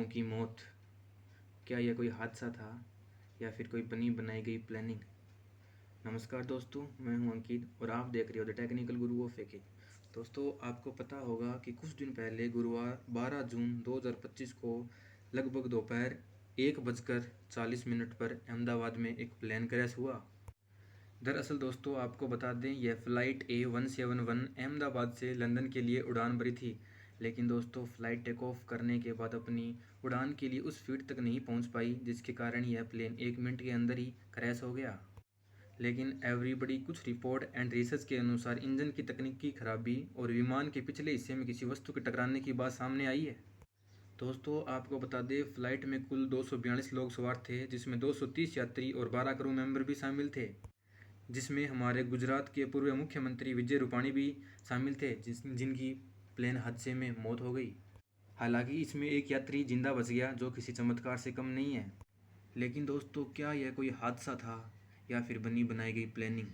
की मौत। क्या यह कोई हादसा था या फिर कोई बनी बनाई गई प्लानिंग? नमस्कार दोस्तों, मैं हूं अंकित और आप देख रहे हो द टेक्निकल गुरु ऑफ एके। दोस्तों, आपको पता होगा कि कुछ दिन पहले गुरुवार 12 जून 2025 को लगभग दोपहर 1:40 पर अहमदाबाद में एक प्लेन क्रैश हुआ। दरअसल दोस्तों, आपको बता दें, यह फ़्लाइट A171 अहमदाबाद से लंदन के लिए उड़ान भरी थी। लेकिन दोस्तों, फ़्लाइट टेक ऑफ करने के बाद अपनी उड़ान के लिए उस फील्ड तक नहीं पहुंच पाई, जिसके कारण यह प्लेन 1 मिनट के अंदर ही क्रैश हो गया। लेकिन एवरीबडी कुछ रिपोर्ट एंड रिसर्च के अनुसार इंजन की तकनीकी खराबी और विमान के पिछले हिस्से में किसी वस्तु के टकराने की बात सामने आई है। दोस्तों, आपको बता दें, फ़्लाइट में कुल 242 लोग सवार थे, जिसमें 230 यात्री और 12 क्रू मेंबर भी शामिल थे, जिसमें हमारे गुजरात के पूर्व मुख्यमंत्री विजय रूपाणी भी शामिल थे, जिनकी प्लेन हादसे में मौत हो गई। हालांकि इसमें एक यात्री जिंदा बच गया, जो किसी चमत्कार से कम नहीं है। लेकिन दोस्तों, क्या यह कोई हादसा था या फिर बनी बनाई गई प्लानिंग?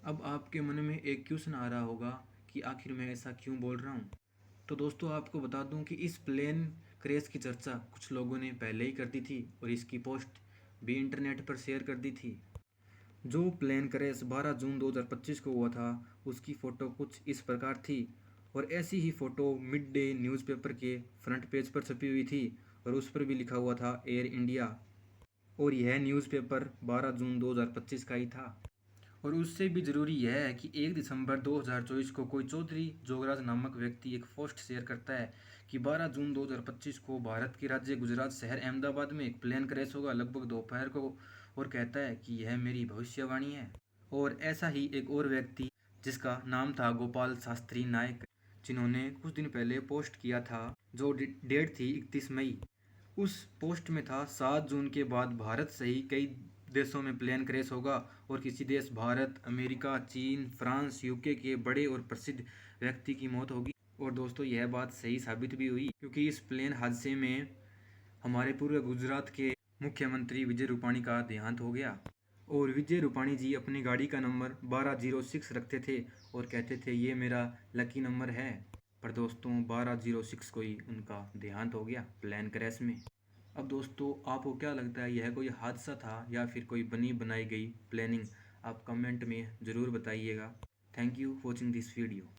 अब आपके मन में एक क्वेश्चन आ रहा होगा कि आखिर मैं ऐसा क्यों बोल रहा हूँ। तो दोस्तों, आपको बता दूं कि इस प्लेन क्रैश की चर्चा कुछ लोगों ने पहले ही कर दी थी और इसकी पोस्ट भी इंटरनेट पर शेयर कर दी थी। जो प्लेन क्रैश 12 जून 2025 को हुआ था, उसकी फ़ोटो कुछ इस प्रकार थी और ऐसी ही फ़ोटो मिड डे न्यूज़पेपर के फ्रंट पेज पर छपी हुई थी और उस पर भी लिखा हुआ था एयर इंडिया। और यह न्यूज़पेपर 12 जून 2025 का ही था। और उससे भी ज़रूरी यह है कि 1 दिसंबर 2024 को कोई चौधरी जोगराज नामक व्यक्ति एक पोस्ट शेयर करता है कि 12 जून 2025 को भारत के राज्य गुजरात शहर अहमदाबाद में एक प्लेन क्रैश होगा लगभग दोपहर को, और कहता है कि यह मेरी भविष्यवाणी है। और ऐसा ही एक और व्यक्ति, जिसका नाम था गोपाल शास्त्री नायक, जिन्होंने कुछ दिन पहले पोस्ट किया था, जो डेट थी 31 मई। उस पोस्ट में था 7 जून के बाद भारत सहित कई देशों में प्लेन क्रैश होगा और किसी देश भारत, अमेरिका, चीन, फ्रांस, यूके के बड़े और प्रसिद्ध व्यक्ति की मौत होगी। और दोस्तों, यह बात सही साबित भी हुई, क्योंकि इस प्लेन हादसे में हमारे पूर्व गुजरात के मुख्यमंत्री विजय रूपाणी का देहांत हो गया। और विजय रूपाणी जी अपनी गाड़ी का नंबर 1206 रखते थे और कहते थे ये मेरा लकी नंबर है। पर दोस्तों, 1206 को ही उनका देहांत हो गया प्लेन क्रैश में। अब दोस्तों, आपको क्या लगता है, यह कोई हादसा था या फिर कोई बनी बनाई गई प्लानिंग? आप कमेंट में ज़रूर बताइएगा। Thank you for watching this video.